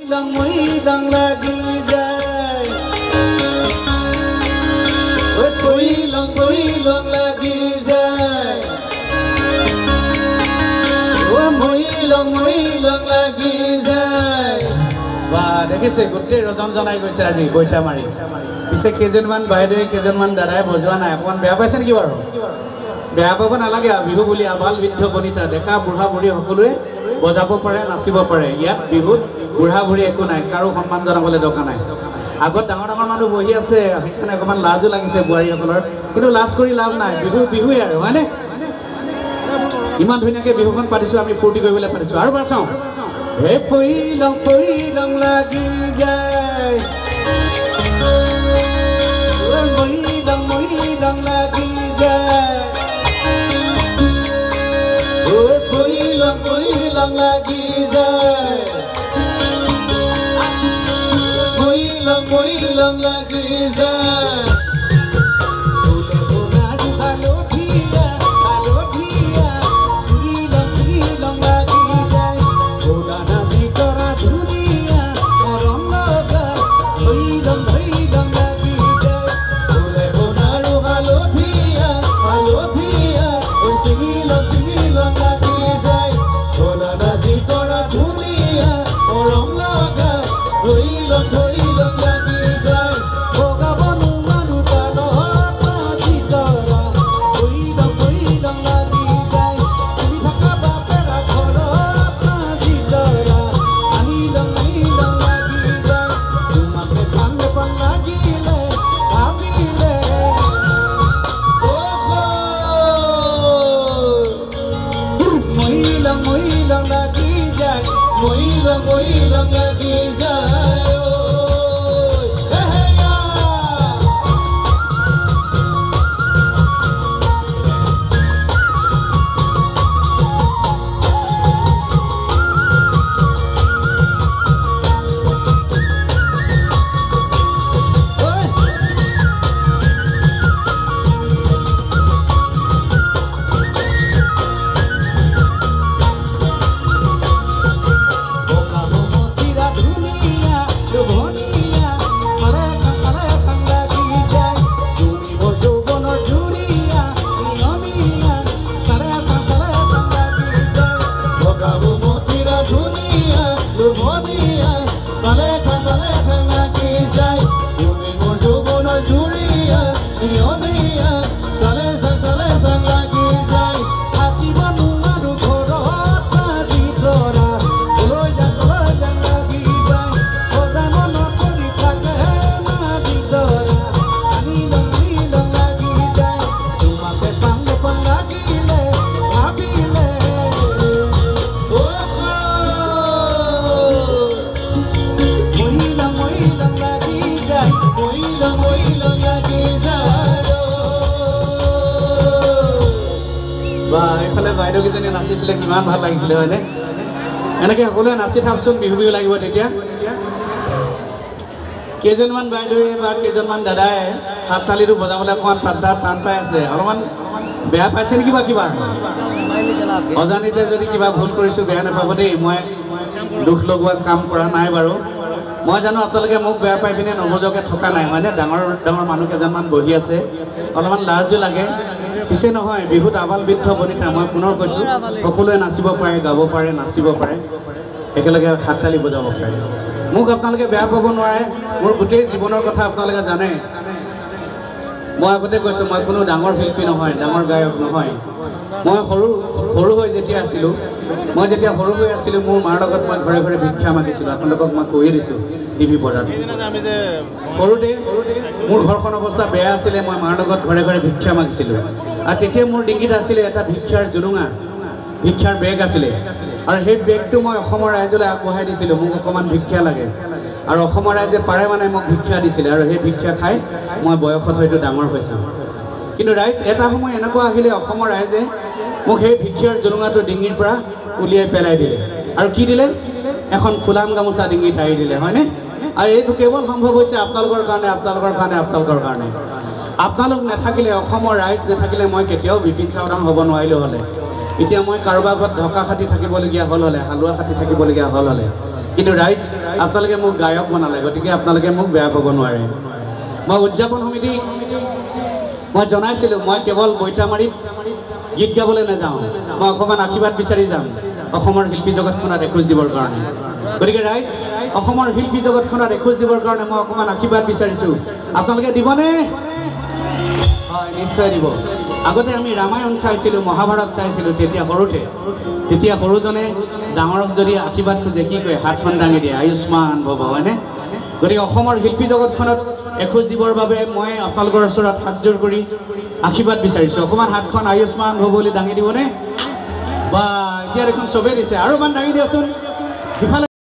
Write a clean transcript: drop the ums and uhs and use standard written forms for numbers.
মইলং লাগি যায় মইলং লাগি যায় মইলং লাগি যায় বা দেখিছে গোটেই ৰজন জনাই গৈছে আজি বইটা মাৰি পিছে কেইজনমান বাইদেৱে কেইজনমান দাদাই বজোৱা নাই অকণমান বেয়া পাইছে নেকি বাৰু বেয়া পাব নালাগে আৰু বিহু বুলি আবাল বৃদ্ধ বনিতা ডেকা বুঢ়া বুঢ়ী সকলোৱে বজাব পাৰে নাচিব পাৰে ইয়াত বিহুত বুঢ়া বুঢ়ী একো নাই কাৰো সন্মান জনাবলৈ দৰকাৰ নাই আগত ডাঙৰ ডাঙৰ মানুহ বহি আছে সেইকাৰণে অকণমান লাজো লাগিছে বোৱাৰীসকলৰ কিন্তু লাজ কৰি লাভ নাই বিহু বিহুৱে আৰু হয়নে ইমান ধুনীয়াকৈ বিহুখন পাতিছোঁ আমি ফূৰ্তি কৰিবলৈ পাতিছোঁ আৰু বাৰ চাওঁ হে পইলং লাগি যায় মইলং লাগি যায় মইলং লাগি যায় মইলং লাগি যায় মইলং লাগি যায় এইফালে বাইদেউ কেইজনী নাচিছিলে কিমান ভাল লাগিছিলে হয়নে এনেকৈ সকলোৱে নাচি থাকচোন বিহু বিহু লাগিব তেতিয়া কেইজনমান বাইদেৱে বা কেইজনমান দাদাই হাত তালিটো বজাবলৈ অকণমান টান পাই আছে অলপমান বেয়া পাইছে নেকি বা কিবা অজানিতে যদি কিবা ভুল কৰিছোঁ বেয়া নাপাব দেই মই দুখ লগোৱা কাম কৰা নাই বাৰু মই জানো আপোনালোকে মোক বেয়া পাই পিনে নবজোৱাকৈ থকা নাই হয়নে ডাঙৰ ডাঙৰ মানুহ কেইজনমান বহি আছে অলপমান লাজো লাগে পিছে নহয় বিহুত আবাল বৃদ্ধ বনিতা মই পুনৰ কৈছোঁ সকলোৱে নাচিব পাৰে গাব পাৰে নাচিব পাৰে একেলগে হাত তালি বজাব পাৰে মোক আপোনালোকে বেয়া পাব নোৱাৰে মোৰ গোটেই জীৱনৰ কথা আপোনালোকে জানে মই আগতে কৈছোঁ মই কোনো ডাঙৰ শিল্পী নহয় ডাঙৰ গায়ক নহয় মই সৰু হৈ যেতিয়া আছিলোঁ মই যেতিয়া সৰু হৈ আছিলোঁ মোৰ মাৰ লগত মই ঘৰে ঘৰে ভিক্ষা মাগিছিলোঁ আপোনালোকক মই কৈয়ে দিছোঁ টিভি পৰ্দাত সৰুতে মোৰ ঘৰখন অৱস্থা বেয়া আছিলে মই মাৰ লগত ঘৰে ঘৰে ভিক্ষা মাগিছিলোঁ আৰু তেতিয়া মোৰ ডিঙিত আছিলে এটা ভিক্ষাৰ জুলুঙা ভিক্ষাৰ বেগ আছিলে আৰু সেই বেগটো মই অসমৰ ৰাইজলৈ আগবঢ়াই দিছিলোঁ মোক অকণমান ভিক্ষা লাগে আৰু অসমৰ ৰাইজে পাৰে মানে মোক ভিক্ষা দিছিলে আৰু সেই ভিক্ষা খাই মই বয়সত হয়তো ডাঙৰ হৈছোঁ কিন্তু ৰাইজ এটা সময় এনেকুৱা আহিলে অসমৰ ৰাইজে মোক সেই ভিক্ষাৰ জুলুঙাটো ডিঙিৰ পৰা উলিয়াই পেলাই দিলে আৰু কি দিলে এখন ফুলাম গামোচা ডিঙিত আঁৰি দিলে হয়নে আৰু এইটো কেৱল সম্ভৱ হৈছে আপোনালোকৰ কাৰণে আপোনালোক নাথাকিলে অসমৰ ৰাইজ নাথাকিলে মই কেতিয়াও বিপিন চাওদাং হ'ব নোৱাৰিলোঁ হ'লে এতিয়া মই কাৰোবাৰ ঘৰত ঢকা খাটি থাকিবলগীয়া হ'ল হ'লে হালোৱা খাটি থাকিবলগীয়া হ'ল হ'লে কিন্তু ৰাইজ আপোনালোকে মোক গায়ক বনালে, গতিকে আপোনালোকে মোক বেয়া পাব নোৱাৰে। মই উদযাপন সমিতি মই জনাইছিলোঁ, মই কেৱল বৈতামাৰীত গীত গাবলৈ নাযাওঁ, মই অকণমান আশীৰ্বাদ বিচাৰি যাম অসমৰ শিল্পী জগতখনত এখোজ দিবৰ কাৰণে। গতিকে ৰাইজ, অসমৰ শিল্পী জগতখনত এখোজ দিবৰ কাৰণে মই অকণমান আশীৰ্বাদ বিচাৰিছোঁ, আপোনালোকে দিবনে? হয়, নিশ্চয় দিব। আগতে আমি ৰামায়ণ চাইছিলোঁ, মহাভাৰত চাইছিলোঁ, তেতিয়া সৰুজনে ডাঙৰক যদি আশীৰ্বাদ খোজে কি কয়? হাতখন দাঙি দিয়ে, আয়ুষ্মান ভৱ, হয়নে? গতিকে অসমৰ শিল্পী জগতখনত এখোজ দিবৰ বাবে মই আপোনালোকৰ ওচৰত হাতযোৰ কৰি আশীৰ্বাদ বিচাৰিছোঁ। অকণমান হাতখন আয়ুষ্মান ভৱ বুলি দাঙি দিবনে? বা এতিয়া দেখোন চবেই দিছে, আৰু অকণমান দাঙি দিয়কচোন। ইফালে